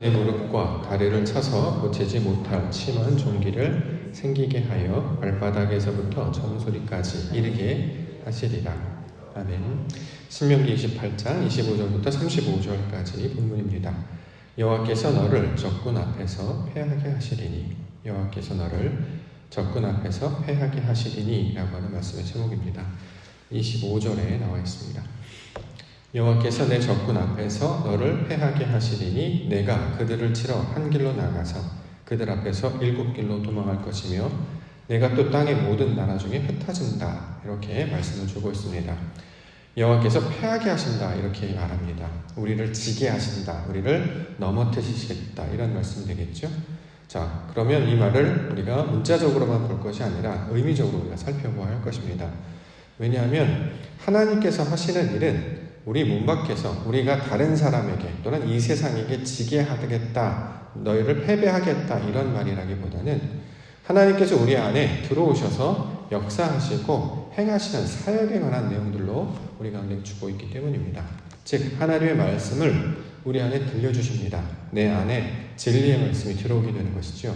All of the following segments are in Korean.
내 무릎과 다리를 차서 고치지 못할 심한 종기를 생기게 하여 발바닥에서부터 정수리까지 이르게 하시리라. 아멘. 신명기 28장 25절부터 35절까지 본문입니다. 여호와께서 너를 적군 앞에서 패하게 하시리니, 여호와께서 너를 적군 앞에서 패하게 하시리니 라고 하는 말씀의 제목입니다. 25절에 나와 있습니다. 여호와께서 내 적군 앞에서 너를 패하게 하시리니 내가 그들을 치러 한 길로 나가서 그들 앞에서 7길로 도망할 것이며 내가 또 땅의 모든 나라 중에 흩어진다. 이렇게 말씀을 주고 있습니다. 여호와께서 패하게 하신다 이렇게 말합니다. 우리를 지게 하신다, 우리를 넘어뜨리시겠다, 이런 말씀이 되겠죠. 자, 그러면 이 말을 우리가 문자적으로만 볼 것이 아니라 의미적으로 우리가 살펴보아야 할 것입니다. 왜냐하면 하나님께서 하시는 일은 우리 문 밖에서 우리가 다른 사람에게 또는 이 세상에게 지게 하겠다, 너희를 패배하겠다, 이런 말이라기보다는 하나님께서 우리 안에 들어오셔서 역사하시고 행하시는 사역에 관한 내용들로 우리 가운데 주고 있기 때문입니다. 즉 하나님의 말씀을 우리 안에 들려주십니다. 내 안에 진리의 말씀이 들어오게 되는 것이죠.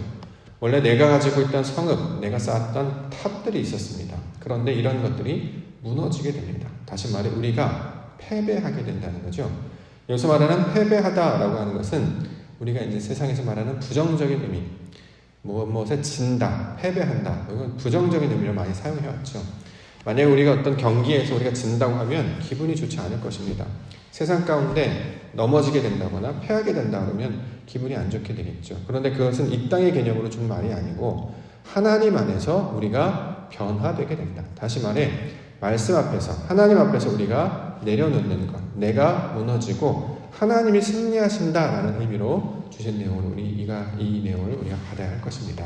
원래 내가 가지고 있던 성읍, 내가 쌓았던 탑들이 있었습니다. 그런데 이런 것들이 무너지게 됩니다. 다시 말해 우리가 패배하게 된다는 거죠. 여기서 말하는 패배하다라고 하는 것은 우리가 이제 세상에서 말하는 부정적인 의미, 무엇에 진다, 패배한다, 이건 부정적인 의미를 많이 사용해왔죠. 만약에 우리가 어떤 경기에서 우리가 진다고 하면 기분이 좋지 않을 것입니다. 세상 가운데 넘어지게 된다거나 패하게 된다 그러면 기분이 안 좋게 되겠죠. 그런데 그것은 이 땅의 개념으로 준 말이 아니고 하나님 안에서 우리가 변화되게 된다. 다시 말해 말씀 앞에서, 하나님 앞에서 우리가 내려놓는 것, 내가 무너지고 하나님이 승리하신다라는 의미로 주신 내용을 이 내용을 우리가 받아야 할 것입니다.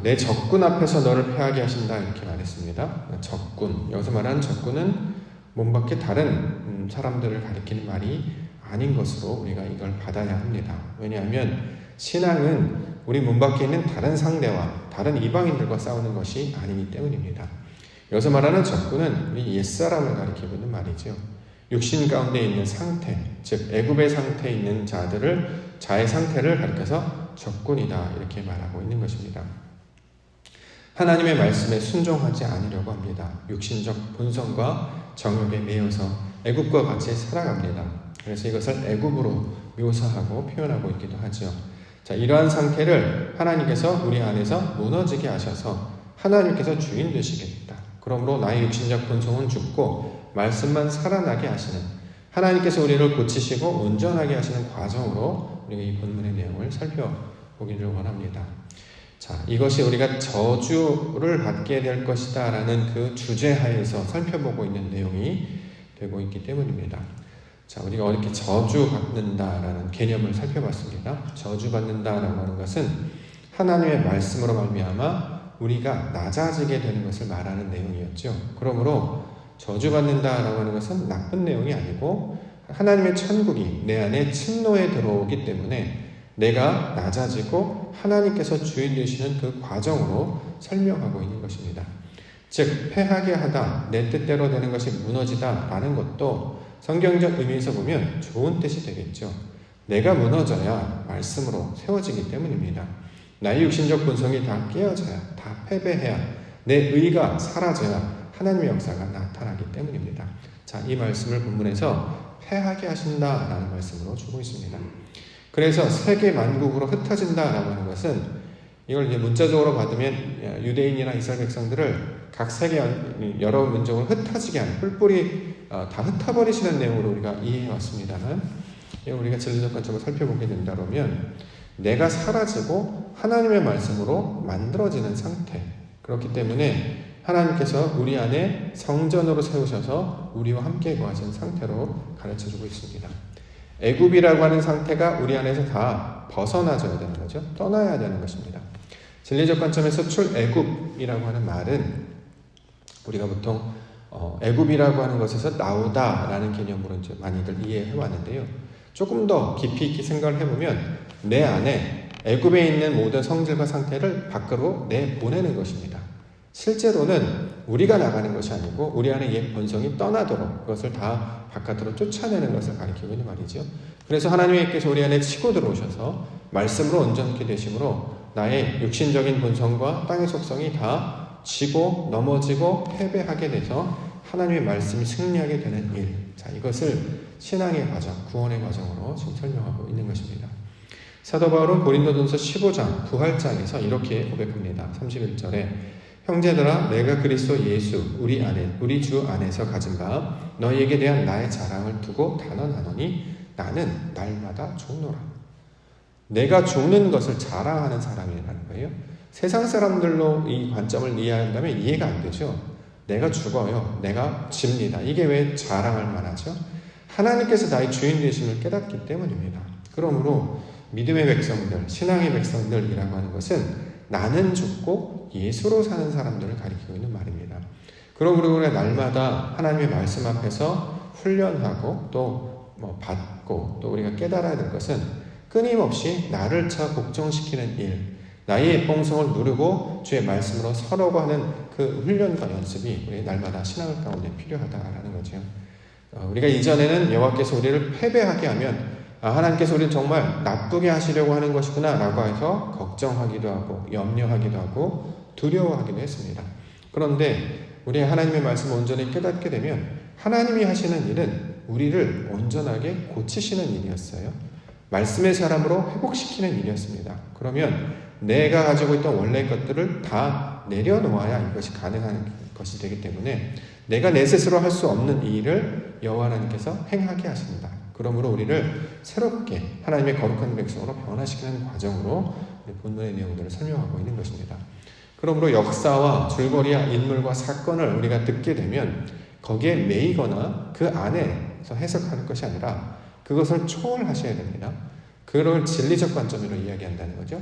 내 적군 앞에서 너를 패하게 하신다 이렇게 말했습니다. 적군, 여기서 말하는 적군은 몸 밖에 다른 사람들을 가리키는 말이 아닌 것으로 우리가 이걸 받아야 합니다. 왜냐하면 신앙은 우리 몸 밖에 있는 다른 상대와 다른 이방인들과 싸우는 것이 아니기 때문입니다. 여기서 말하는 적군은 우리 옛사람을 가리키고 있는 말이죠. 육신 가운데 있는 상태, 즉 애굽의 상태에 있는 자의 상태를 가리켜서 적군이다 이렇게 말하고 있는 것입니다. 하나님의 말씀에 순종하지 않으려고 합니다. 육신적 본성과 정욕에 매여서 애굽과 같이 살아갑니다. 그래서 이것을 애굽으로 묘사하고 표현하고 있기도 하죠. 자, 이러한 상태를 하나님께서 우리 안에서 무너지게 하셔서 하나님께서 주인 되시겠다. 그러므로 나의 육신적 본성은 죽고 말씀만 살아나게 하시는, 하나님께서 우리를 고치시고 온전하게 하시는 과정으로 우리가 이 본문의 내용을 살펴보기를 원합니다. 자, 이것이 우리가 저주를 받게 될 것이다 라는 그 주제하에서 살펴보고 있는 내용이 되고 있기 때문입니다. 자, 우리가 이렇게 저주받는다라는 개념을 살펴봤습니다. 저주받는다라고 하는 것은 하나님의 말씀으로 말미암아 우리가 낮아지게 되는 것을 말하는 내용이었죠. 그러므로 저주받는다라고 하는 것은 나쁜 내용이 아니고 하나님의 천국이 내 안에 침노에 들어오기 때문에 내가 낮아지고 하나님께서 주인 되시는 그 과정으로 설명하고 있는 것입니다. 즉 패하게 하다, 내 뜻대로 되는 것이 무너지다 라는 것도 성경적 의미에서 보면 좋은 뜻이 되겠죠. 내가 무너져야 말씀으로 세워지기 때문입니다. 나의 육신적 본성이 다 깨어져야, 다 패배해야, 내 의가 사라져야 하나님의 역사가 나타나기 때문입니다. 자, 이 말씀을 본문에서 패하게 하신다라는 말씀으로 주고 있습니다. 그래서 세계 만국으로 흩어진다라고 하는 것은 이걸 이제 문자적으로 받으면 유대인이나 이스라엘 백성들을 각 세계 여러 민족으로 흩어지게 하는, 뿔뿔이 다 흩어버리시는 내용으로 우리가 이해해 왔습니다만, 우리가 진리적 관점을 살펴보게 된다면 내가 사라지고 하나님의 말씀으로 만들어지는 상태, 그렇기 때문에 하나님께서 우리 안에 성전으로 세우셔서 우리와 함께 거하신 상태로 가르쳐주고 있습니다. 애굽이라고 하는 상태가 우리 안에서 다 벗어나져야 되는 거죠. 떠나야 되는 것입니다. 진리적 관점에서 출애굽이라고 하는 말은 우리가 보통 애굽이라고 하는 것에서 나오다라는 개념으로 이제 많이들 이해해 왔는데요. 조금 더 깊이 있게 생각을 해보면 내 안에 애굽에 있는 모든 성질과 상태를 밖으로 내보내는 것입니다. 실제로는 우리가 나가는 것이 아니고 우리 안에 옛 본성이 떠나도록 그것을 다 바깥으로 쫓아내는 것을 가리키고 있는 말이죠. 그래서 하나님께서 우리 안에 치고 들어오셔서 말씀으로 온전케 되심으로 나의 육신적인 본성과 땅의 속성이 다 지고 넘어지고 패배하게 돼서 하나님의 말씀이 승리하게 되는 일. 자, 이것을 신앙의 과정, 구원의 과정으로 지금 설명하고 있는 것입니다. 사도 바울은 고린도전서 15장 부활장에서 이렇게 고백합니다. 31절에 형제들아 내가 그리스도 예수 우리 주 안에서 가진 바 너희에게 대한 나의 자랑을 두고 단언하노니 나는 날마다 죽노라. 내가 죽는 것을 자랑하는 사람이라는 거예요. 세상 사람들로 이 관점을 이해한다면 이해가 안 되죠. 내가 죽어요. 내가 집니다. 이게 왜 자랑할 만하죠? 하나님께서 나의 주인 되심을 깨닫기 때문입니다. 그러므로 믿음의 백성들, 신앙의 백성들이라고 하는 것은 나는 죽고 예수로 사는 사람들을 가리키고 있는 말입니다. 그러므로 우리가 날마다 하나님의 말씀 앞에서 훈련하고 또 받고 또 우리가 깨달아야 될 것은 끊임없이 나를 복종시키는 일, 나의 본성을 누르고 주의 말씀으로 서려고 하는 그 훈련과 연습이 우리 날마다 신앙 가운데 필요하다라는 거죠. 우리가 이전에는 여호와께서 우리를 패배하게 하면 하나님께서 우리를 정말 나쁘게 하시려고 하는 것이구나 라고 해서 걱정하기도 하고 염려하기도 하고 두려워하기도 했습니다. 그런데 우리 하나님의 말씀을 온전히 깨닫게 되면 하나님이 하시는 일은 우리를 온전하게 고치시는 일이었어요. 말씀의 사람으로 회복시키는 일이었습니다. 그러면 내가 가지고 있던 원래의 것들을 다 내려놓아야 이것이 가능한 것이 되기 때문에 내가 내 스스로 할 수 없는 이 일을 여호와 하나님께서 행하게 하신다. 그러므로 우리를 새롭게 하나님의 거룩한 백성으로 변화시키는 과정으로 본문의 내용들을 설명하고 있는 것입니다. 그러므로 역사와 줄거리와 인물과 사건을 우리가 듣게 되면 거기에 매이거나 그 안에서 해석하는 것이 아니라 그것을 초월하셔야 됩니다. 그걸 진리적 관점으로 이야기한다는 거죠.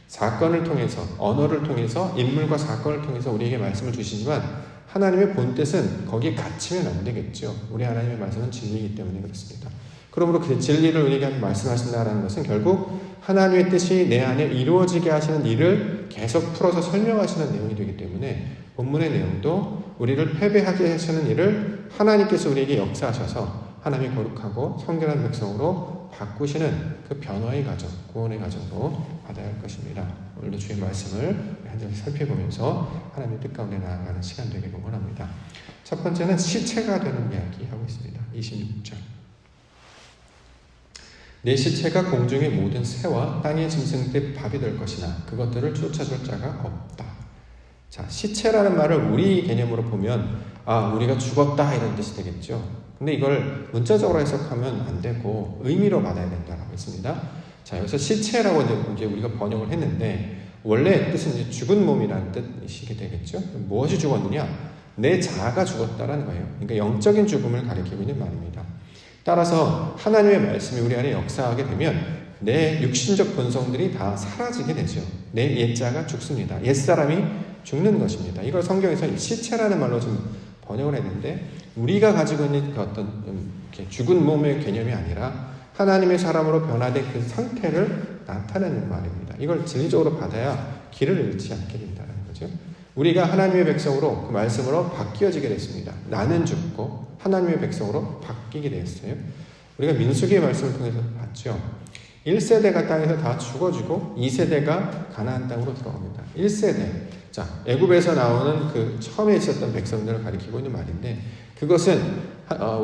사건을 통해서, 언어를 통해서, 인물과 사건을 통해서 우리에게 말씀을 주시지만 하나님의 본뜻은 거기에 갇히면 안 되겠죠. 우리 하나님의 말씀은 진리이기 때문에 그렇습니다. 그러므로 그 진리를 우리에게 말씀하신다는 것은 결국 하나님의 뜻이 내 안에 이루어지게 하시는 일을 계속 풀어서 설명하시는 내용이 되기 때문에 본문의 내용도 우리를 패배하게 하시는 일을 하나님께서 우리에게 역사하셔서 하나님의 거룩하고 성결한 백성으로 바꾸시는 그 변화의 과정, 구원의 과정으로 받아야 할 것입니다. 오늘도 주의 말씀을 한 장씩 살펴보면서 하나님의 뜻 가운데 나아가는 시간 되기를 원합니다. 첫 번째는 시체가 되는 이야기 하고 있습니다. 26절. 내 시체가 공중의 모든 새와 땅의 짐승들의 밥이 될 것이나 그것들을 쫓아줄 자가 없다. 자, 시체라는 말을 우리 개념으로 보면 우리가 죽었다 이런 뜻이 되겠죠. 근데 이걸 문자적으로 해석하면 안 되고 의미로 받아야 된다고 했습니다. 자, 여기서 시체라고 이제 우리가 번역을 했는데 원래 뜻은 이제 죽은 몸이라는 뜻이 되겠죠. 무엇이 죽었느냐? 내 자아가 죽었다라는 거예요. 그러니까 영적인 죽음을 가리키고 있는 말입니다. 따라서 하나님의 말씀이 우리 안에 역사하게 되면 내 육신적 본성들이 다 사라지게 되죠. 내 옛자가 죽습니다. 옛사람이 죽는 것입니다. 이걸 성경에서 시체라는 말로 좀 번역을 했는데 우리가 가지고 있는 그 어떤 죽은 몸의 개념이 아니라 하나님의 사람으로 변화된 그 상태를 나타내는 말입니다. 이걸 진리적으로 받아야 길을 잃지 않게 된다는 거죠. 우리가 하나님의 백성으로 그 말씀으로 바뀌어지게 됐습니다. 나는 죽고 하나님의 백성으로 바뀌게 되었어요. 우리가 민수기의 말씀을 통해서 봤죠. 1세대가 땅에서 다 죽어지고 2세대가 가나안 땅으로 들어갑니다. 1세대. 자, 애굽에서 나오는 그 처음에 있었던 백성들을 가리키고 있는 말인데 그것은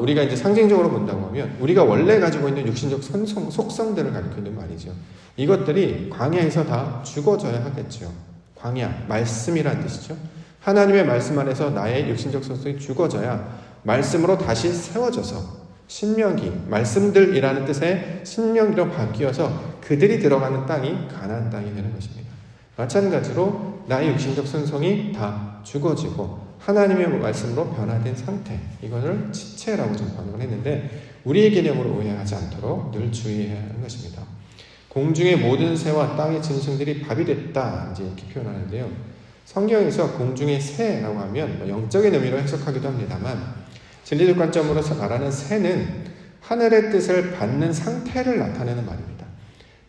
우리가 이제 상징적으로 본다고 하면 우리가 원래 가지고 있는 육신적 속성들을 가리키고 있는 말이죠. 이것들이 광야에서 다 죽어져야 하겠죠. 광야, 말씀이라는 뜻이죠. 하나님의 말씀 안에서 나의 육신적 속성이 죽어져야 말씀으로 다시 세워져서 신명기, 말씀들이라는 뜻의 신명기로 바뀌어서 그들이 들어가는 땅이 가나안 땅이 되는 것입니다. 마찬가지로 나의 육신적 성성이 다 죽어지고 하나님의 말씀으로 변화된 상태, 이거를 지체라고 좀 번역을 했는데 우리의 개념으로 오해하지 않도록 늘 주의해야 하는 것입니다. 공중의 모든 새와 땅의 짐승들이 밥이 됐다 이제 이렇게 표현하는데요. 성경에서 공중의 새라고 하면 영적인 의미로 해석하기도 합니다만 진리적 관점으로 말하는 새는 하늘의 뜻을 받는 상태를 나타내는 말입니다.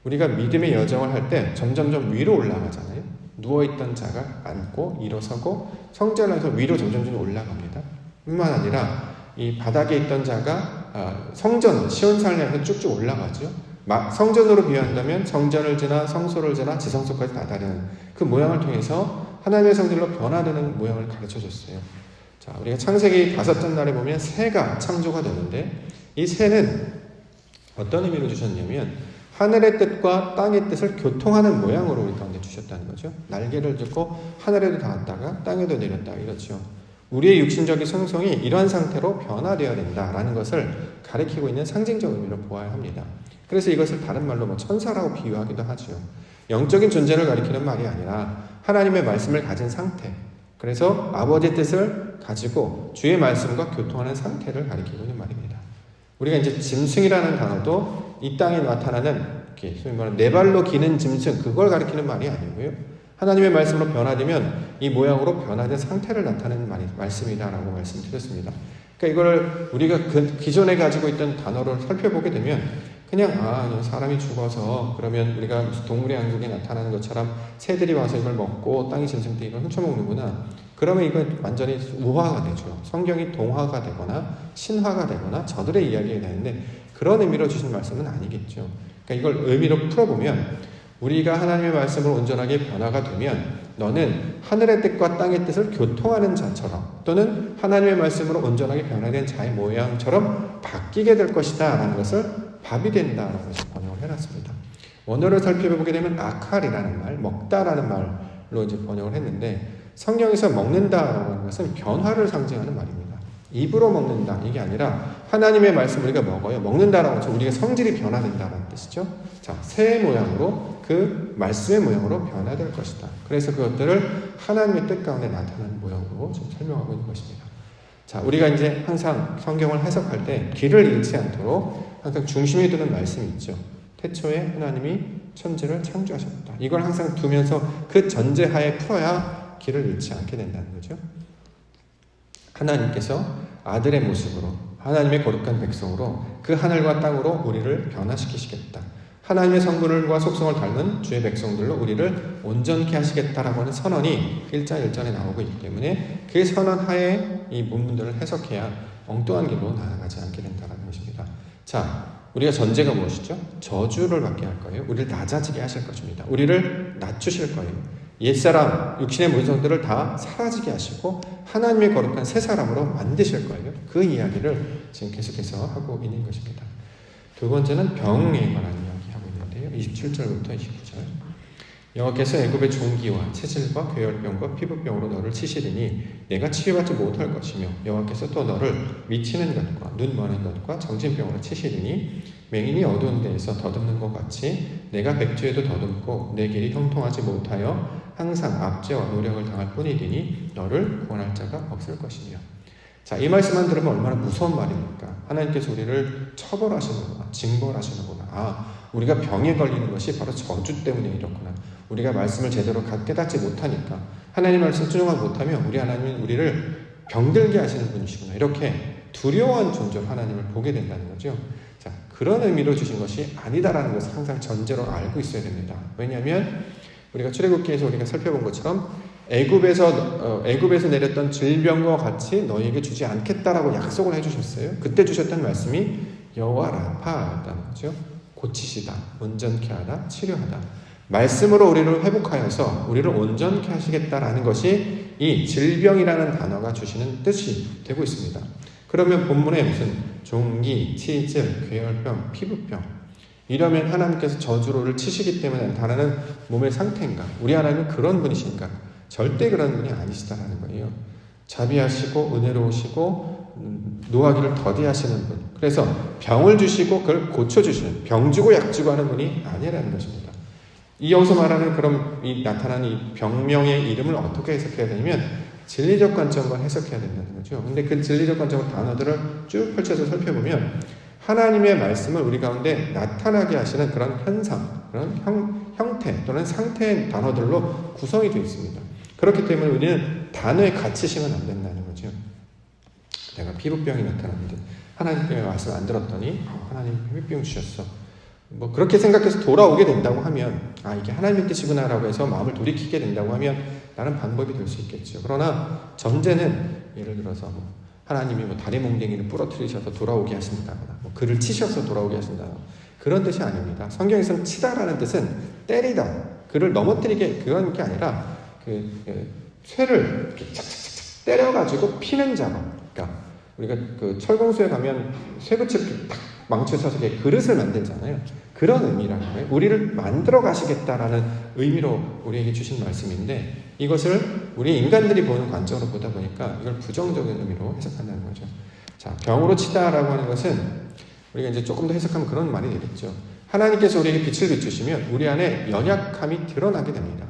우리가 믿음의 여정을 할 때 점점점 위로 올라가잖아요. 누워있던 자가 앉고 일어서고 성전에서 위로 점점 올라갑니다. 뿐만 아니라 이 바닥에 있던 자가 성전, 시온산을 향해서 쭉쭉 올라가죠. 성전으로 비유한다면 성전을 지나 성소를 지나 지성소까지 다다르는 그 모양을 통해서 하나님의 성질로 변화되는 모양을 가르쳐줬어요. 자, 우리가 창세기 5장 날에 보면 새가 창조가 되는데 이 새는 어떤 의미로 주셨냐면 하늘의 뜻과 땅의 뜻을 교통하는 모양으로 우리 가운데 주셨다는 거죠. 날개를 듣고 하늘에도 닿았다가 땅에도 내렸다 이렇죠. 우리의 육신적인 성성이 이러한 상태로 변화되어야 된다라는 것을 가리키고 있는 상징적 의미로 보아야 합니다. 그래서 이것을 다른 말로 천사라고 비유하기도 하죠. 영적인 존재를 가리키는 말이 아니라 하나님의 말씀을 가진 상태, 그래서 아버지의 뜻을 가지고 주의 말씀과 교통하는 상태를 가리키고 있는 말입니다. 우리가 이제 짐승이라는 단어도 이 땅에 나타나는 소위 말하는 네 발로 기는 짐승, 그걸 가리키는 말이 아니고요. 하나님의 말씀으로 변화되면 이 모양으로 변화된 상태를 나타내는 말씀이다라고 말씀드렸습니다. 그러니까 이걸 우리가 기존에 가지고 있던 단어를 살펴보게 되면 그냥 사람이 죽어서 그러면 우리가 무슨 동물의 왕국에 나타나는 것처럼 새들이 와서 이걸 먹고 땅의 짐승들이 이걸 훔쳐먹는구나. 그러면 이건 완전히 우화가 되죠. 성경이 동화가 되거나 신화가 되거나 저들의 이야기가 되는데 그런 의미로 주신 말씀은 아니겠죠. 그러니까 이걸 의미로 풀어보면 우리가 하나님의 말씀으로 온전하게 변화가 되면 너는 하늘의 뜻과 땅의 뜻을 교통하는 자처럼 또는 하나님의 말씀으로 온전하게 변화된 자의 모양처럼 바뀌게 될 것이다 라는 것을 밥이 된다라는 것을 번역을 해놨습니다. 원어를 살펴보게 되면 아칼이라는 말, 먹다라는 말로 이제 번역을 했는데 성경에서 먹는다라는 것은 변화를 상징하는 말입니다. 입으로 먹는다 이게 아니라 하나님의 말씀 우리가 먹어요. 먹는다라는 것은 우리가 성질이 변화된다는 뜻이죠. 자, 새의 모양으로 그 말씀의 모양으로 변화될 것이다. 그래서 그것들을 하나님의 뜻 가운데 나타나는 모양으로 지금 설명하고 있는 것입니다. 자, 우리가 이제 항상 성경을 해석할 때 길을 잃지 않도록 항상 중심에 두는 말씀이 있죠. 태초에 하나님이 천지를 창조하셨다. 이걸 항상 두면서 그 전제하에 풀어야 길을 잃지 않게 된다는 거죠. 하나님께서 아들의 모습으로 하나님의 거룩한 백성으로 그 하늘과 땅으로 우리를 변화시키시겠다. 하나님의 성분과 속성을 닮은 주의 백성들로 우리를 온전케 하시겠다라고 하는 선언이 1장 1절에 나오고 있기 때문에 그 선언 하에 이 본문들을 해석해야 엉뚱한 길로 나아가지 않게 된다는 것입니다. 자, 우리가 전제가 무엇이죠? 저주를 받게 할 거예요. 우리를 낮아지게 하실 것입니다. 우리를 낮추실 거예요. 옛사람, 육신의 문성들을 다 사라지게 하시고 하나님의 거룩한 새 사람으로 만드실 거예요. 그 이야기를 지금 계속해서 하고 있는 것입니다. 두 번째는 병에 관한 이야기하고 있는데요. 27절부터 29절. 여호와께서 애굽의 종기와 체질과 괴혈병과 피부병으로 너를 치시리니 내가 치유받지 못할 것이며 여호와께서 또 너를 미치는 것과 눈 머는 것과 정신병으로 치시리니 맹인이 어두운 데에서 더듬는 것 같이 내가 백주에도 더듬고 내 길이 형통하지 못하여 항상 압제와 노력을 당할 뿐이니 너를 구원할 자가 없을 것이며. 자, 이 말씀만 들으면 얼마나 무서운 말입니까? 하나님께서 우리를 처벌하시는구나, 징벌하시는구나. 우리가 병에 걸리는 것이 바로 저주 때문에 이렇구나. 우리가 말씀을 제대로 깨닫지 못하니까 하나님 말씀 순종하지 못하면 우리 하나님은 우리를 병들게 하시는 분이시구나. 이렇게 두려워한 존재로 하나님을 보게 된다는 거죠. 자, 그런 의미로 주신 것이 아니다라는 것을 항상 전제로 알고 있어야 됩니다. 왜냐하면 우리가 출애굽기에서 우리가 살펴본 것처럼 애굽에서 내렸던 질병과 같이 너희에게 주지 않겠다라고 약속을 해주셨어요. 그때 주셨던 말씀이 여호와 라파였다는 거죠. 고치시다, 온전케 하다, 치료하다. 말씀으로 우리를 회복하여서 우리를 온전케 하시겠다라는 것이 이 질병이라는 단어가 주시는 뜻이 되고 있습니다. 그러면 본문에 무슨 종기, 치질, 괴혈병, 피부병 이러면 하나님께서 저주를 치시기 때문에 나타나는 몸의 상태인가? 우리 하나님은 그런 분이신가? 절대 그런 분이 아니시다라는 거예요. 자비하시고 은혜로우시고 노하기를 더디하시는 분. 그래서 병을 주시고 그걸 고쳐주시는, 병 주고 약 주고 하는 분이 아니라는 것입니다. 이 여기서 말하는 그럼 이 나타나는 이 병명의 이름을 어떻게 해석해야 되냐면 진리적 관점과 해석해야 된다는 거죠. 근데 그 진리적 관점의 단어들을 쭉 펼쳐서 살펴보면 하나님의 말씀을 우리 가운데 나타나게 하시는 그런 현상, 그런 형태 또는 상태의 단어들로 구성이 되어 있습니다. 그렇기 때문에 우리는 단어에 갇히시면 안 된다는 거죠. 내가 피부병이 나타났는데 하나님 때문에 말씀 안 들었더니 하나님 피부병 주셨어. 뭐 그렇게 생각해서 돌아오게 된다고 하면 이게 하나님의 뜻이구나라고 해서 마음을 돌이키게 된다고 하면 나는 방법이 될 수 있겠죠. 그러나 전제는 예를 들어서 하나님이 다리 몽댕이를 부러뜨리셔서 돌아오게 하신다거나 그를 치셔서 돌아오게 하신다거나 그런 뜻이 아닙니다. 성경에서는 치다라는 뜻은 때리다, 그를 넘어뜨리게 그런 게 아니라 쇠를 착착착 때려가지고 피는 작업. 그러니까 우리가 철공소에 가면 쇠붙이 딱 망치에 쳐서 그릇을 만들잖아요. 그런 의미라는 거예요. 우리를 만들어 가시겠다라는 의미로 우리에게 주신 말씀인데 이것을 우리 인간들이 보는 관점으로 보다 보니까 이걸 부정적인 의미로 해석한다는 거죠. 자, 병으로 치다라고 하는 것은 우리가 이제 조금 더 해석하면 그런 말이 되겠죠. 하나님께서 우리에게 빛을 비추시면 우리 안에 연약함이 드러나게 됩니다.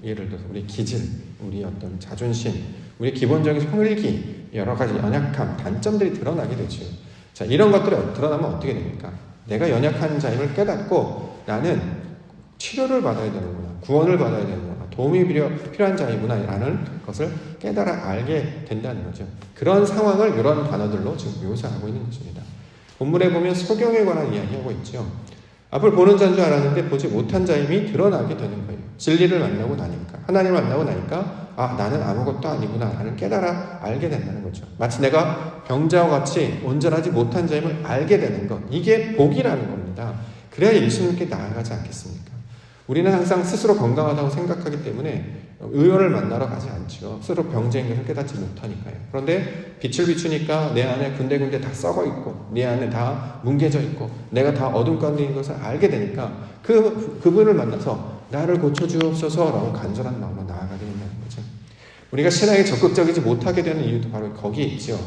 예를 들어서 우리 기질, 우리 어떤 자존심, 우리 기본적인 성일기, 여러 가지 연약함, 단점들이 드러나게 되죠. 자, 이런 것들이 드러나면 어떻게 됩니까? 내가 연약한 자임을 깨닫고 나는 치료를 받아야 되는구나, 구원을 받아야 되는구나, 도움이 필요한 자이구나 라는 것을 깨달아 알게 된다는 거죠. 그런 상황을 이런 단어들로 지금 묘사하고 있는 것입니다. 본문에 보면 소경에 관한 이야기하고 있죠. 앞을 보는 자인 줄 알았는데 보지 못한 자임이 드러나게 되는 거예요. 진리를 만나고 나니까, 하나님을 만나고 나니까 나는 아무것도 아니구나 라는 깨달아 알게 된다는 거죠. 마치 내가 병자와 같이 온전하지 못한 자임을 알게 되는 것, 이게 복이라는 겁니다. 그래야 예수님께 나아가지 않겠습니까? 우리는 항상 스스로 건강하다고 생각하기 때문에 의원을 만나러 가지 않죠. 스스로 병자인 것을 깨닫지 못하니까요. 그런데 빛을 비추니까 내 안에 군데군데 다 썩어 있고 내 안에 다 뭉개져 있고 내가 다 어둠 가운데 있는 것을 알게 되니까 그분을 만나서 나를 고쳐주옵소서라고 간절한 마음으로 나아가게 된다는 거죠. 우리가 신앙에 적극적이지 못하게 되는 이유도 바로 거기에 있죠.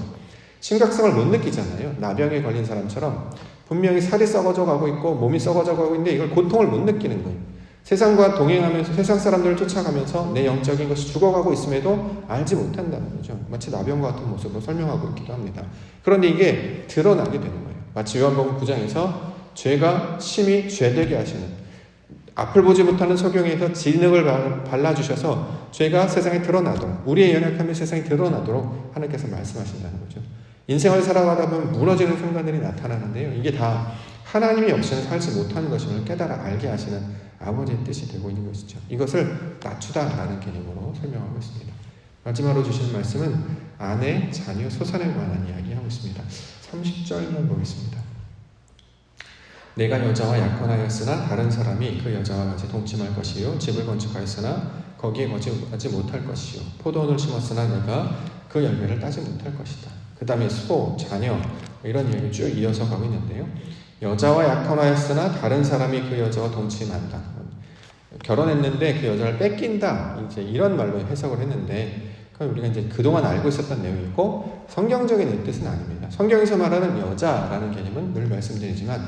심각성을 못 느끼잖아요. 나병에 걸린 사람처럼 분명히 살이 썩어져 가고 있고 몸이 썩어져 가고 있는데 이걸 고통을 못 느끼는 거예요. 세상과 동행하면서 세상 사람들을 쫓아가면서 내 영적인 것이 죽어가고 있음에도 알지 못한다는 거죠. 마치 나병과 같은 모습으로 설명하고 있기도 합니다. 그런데 이게 드러나게 되는 거예요. 마치 요한복음 9장에서 죄가 심히 죄되게 하시는, 앞을 보지 못하는 소경에서 진흙을 발라주셔서 죄가 세상에 드러나도록, 우리의 연약함이 세상에 드러나도록 하나님께서 말씀하신다는 거죠. 인생을 살아가다 보면 무너지는 순간들이 나타나는데요. 이게 다 하나님이 없이는 살지 못하는 것임을 깨달아 알게 하시는 아버지의 뜻이 되고 있는 것이죠. 이것을 낮추다라는 개념으로 설명하고 있습니다. 마지막으로 주시는 말씀은 아내, 자녀, 소산에 관한 이야기하고 있습니다. 30절만 보겠습니다. 내가 여자와 약혼하였으나 다른 사람이 그 여자와 같이 동침할 것이요, 집을 건축하였으나 거기에 거주하지 못할 것이요, 포도원을 심었으나 내가 그 열매를 따지 못할 것이다. 그 다음에 소, 자녀 이런 이야기 쭉 이어서 가고 있는데요. 여자와 약혼하였으나 다른 사람이 그 여자와 동침한다. 결혼했는데 그 여자를 뺏긴다. 이제 이런 말로 해석을 했는데 우리가 이제 그동안 알고 있었던 내용이고 성경적인 뜻은 아닙니다. 성경에서 말하는 여자라는 개념은 늘 말씀드리지만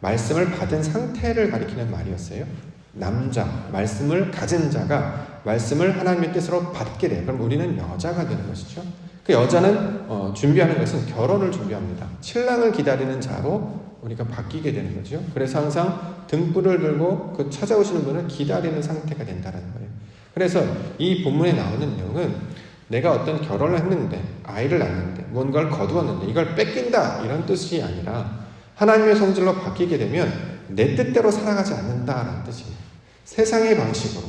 말씀을 받은 상태를 가리키는 말이었어요. 남자, 말씀을 가진 자가 말씀을 하나님의 뜻으로 받게 돼요. 그럼 우리는 여자가 되는 것이죠. 그 여자는 준비하는 것은 결혼을 준비합니다. 신랑을 기다리는 자로 우리가 바뀌게 되는 거죠. 그래서 항상 등불을 들고 그 찾아오시는 분을 기다리는 상태가 된다는 거예요. 그래서 이 본문에 나오는 내용은 내가 어떤 결혼을 했는데, 아이를 낳는데, 뭔가를 거두었는데 이걸 뺏긴다 이런 뜻이 아니라 하나님의 성질로 바뀌게 되면 내 뜻대로 살아가지 않는다라는 뜻이에요. 세상의 방식으로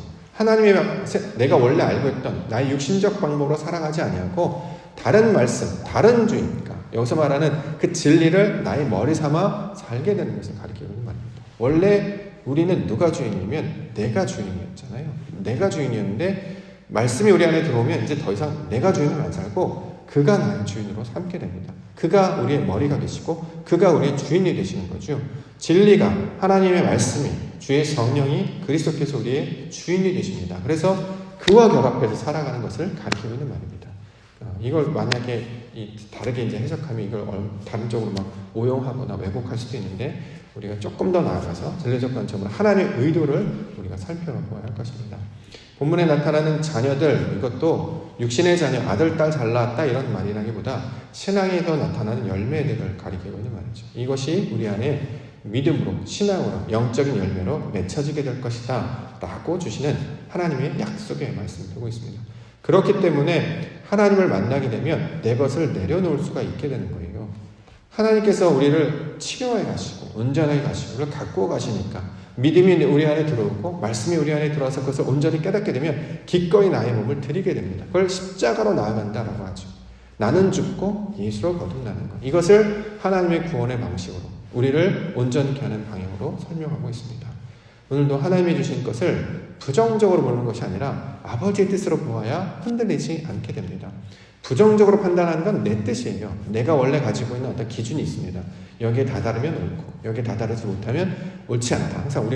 내가 원래 알고 있던 나의 육신적 방법으로 살아가지 아니하고 다른 말씀, 다른 주인과 여기서 말하는 그 진리를 나의 머리 삼아 살게 되는 것을 가리키고 있는 말입니다. 원래 우리는 누가 주인이면 내가 주인이었잖아요. 내가 주인이었는데 말씀이 우리 안에 들어오면 이제 더 이상 내가 주인을 안 살고 그가 나의 주인으로 삼게 됩니다. 그가 우리의 머리가 되시고 그가 우리의 주인이 되시는 거죠. 진리가, 하나님의 말씀이, 주의 성령이 그리스도께서 우리의 주인이 되십니다. 그래서 그와 결합해서 살아가는 것을 가리키고 있는 말입니다. 이걸 만약에 다르게 이제 해석하면 이걸 다른 쪽으로 막 오용하거나 왜곡할 수도 있는데 우리가 조금 더 나아가서 진리적 관점으로 하나님의 의도를 우리가 살펴보아야 할 것입니다. 본문에 나타나는 자녀들, 이것도 육신의 자녀, 아들, 딸 잘 낳았다 이런 말이라기보다 신앙에서 나타나는 열매들을 가리키고 있는 말이죠. 이것이 우리 안에 믿음으로, 신앙으로, 영적인 열매로 맺혀지게 될 것이다 라고 주시는 하나님의 약속의 말씀을 두고 있습니다. 그렇기 때문에 하나님을 만나게 되면 내 것을 내려놓을 수가 있게 되는 거예요. 하나님께서 우리를 치료해 가시고 온전하게 가시고를 갖고 가시니까 믿음이 우리 안에 들어오고 말씀이 우리 안에 들어와서 그것을 온전히 깨닫게 되면 기꺼이 나의 몸을 드리게 됩니다. 그걸 십자가로 나아간다라고 하죠. 나는 죽고 예수로 거듭나는 것. 이것을 하나님의 구원의 방식으로 우리를 온전케 하는 방향으로 설명하고 있습니다. 오늘도 하나님이 주신 것을 부정적으로 보는 것이 아니라 아버지의 뜻으로 보아야 흔들리지 않게 됩니다. 부정적으로 판단하는 건 내 뜻이에요. 내가 원래 가지고 있는 어떤 기준이 있습니다. 여기에 다다르면 옳고 여기에 다다르지 못하면 옳지 않다. 항상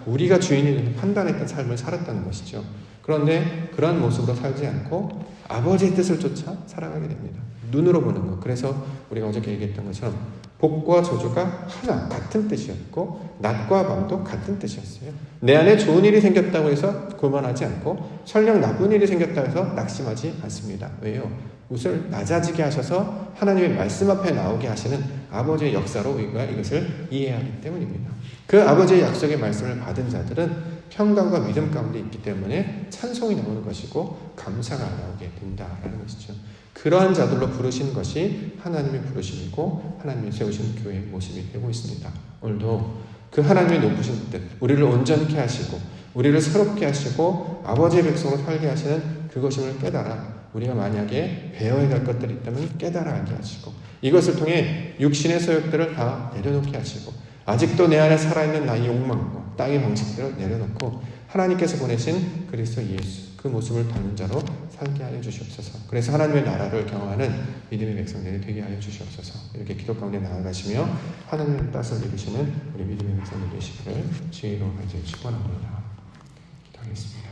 우리가 주인이 판단했던 삶을 살았다는 것이죠. 그런데 그런 모습으로 살지 않고 아버지의 뜻을 쫓아 살아가게 됩니다. 눈으로 보는 것. 그래서 우리가 어저께 얘기했던 것처럼 복과 저주가 하나 같은 뜻이었고 낮과 밤도 같은 뜻이었어요. 내 안에 좋은 일이 생겼다고 해서 교만하지 않고 설령 나쁜 일이 생겼다고 해서 낙심하지 않습니다. 왜요? 우리를 낮아지게 하셔서 하나님의 말씀 앞에 나오게 하시는 아버지의 역사로 우리가 이것을 이해하기 때문입니다. 그 아버지의 약속의 말씀을 받은 자들은 평강과 믿음 가운데 있기 때문에 찬송이 나오는 것이고 감사가 나오게 된다라는 것이죠. 그러한 자들로 부르신 것이 하나님의 부르심이고 하나님이 세우신 교회의 모습이 되고 있습니다. 오늘도 그 하나님의 높으신 뜻, 우리를 온전케 하시고 우리를 새롭게 하시고 아버지의 백성으로 살게 하시는 그것임을 깨달아 우리가 만약에 배워야 될 것들이 있다면 깨달아 알게 하시고 이것을 통해 육신의 소욕들을 다 내려놓게 하시고 아직도 내 안에 살아있는 나의 욕망과 땅의 방식들을 내려놓고 하나님께서 보내신 그리스도 예수 그 모습을 닮은 자로 살게 하여 주시옵소서. 그래서 하나님의 나라를 경험하는 믿음의 백성들이 되게 하여 주시옵소서. 이렇게 기도 가운데 나아가시며 하나님의 뜻을 이루시는 우리 믿음의 백성들 되시기를 주의로 간절히 축원합니다. 기도하겠습니다.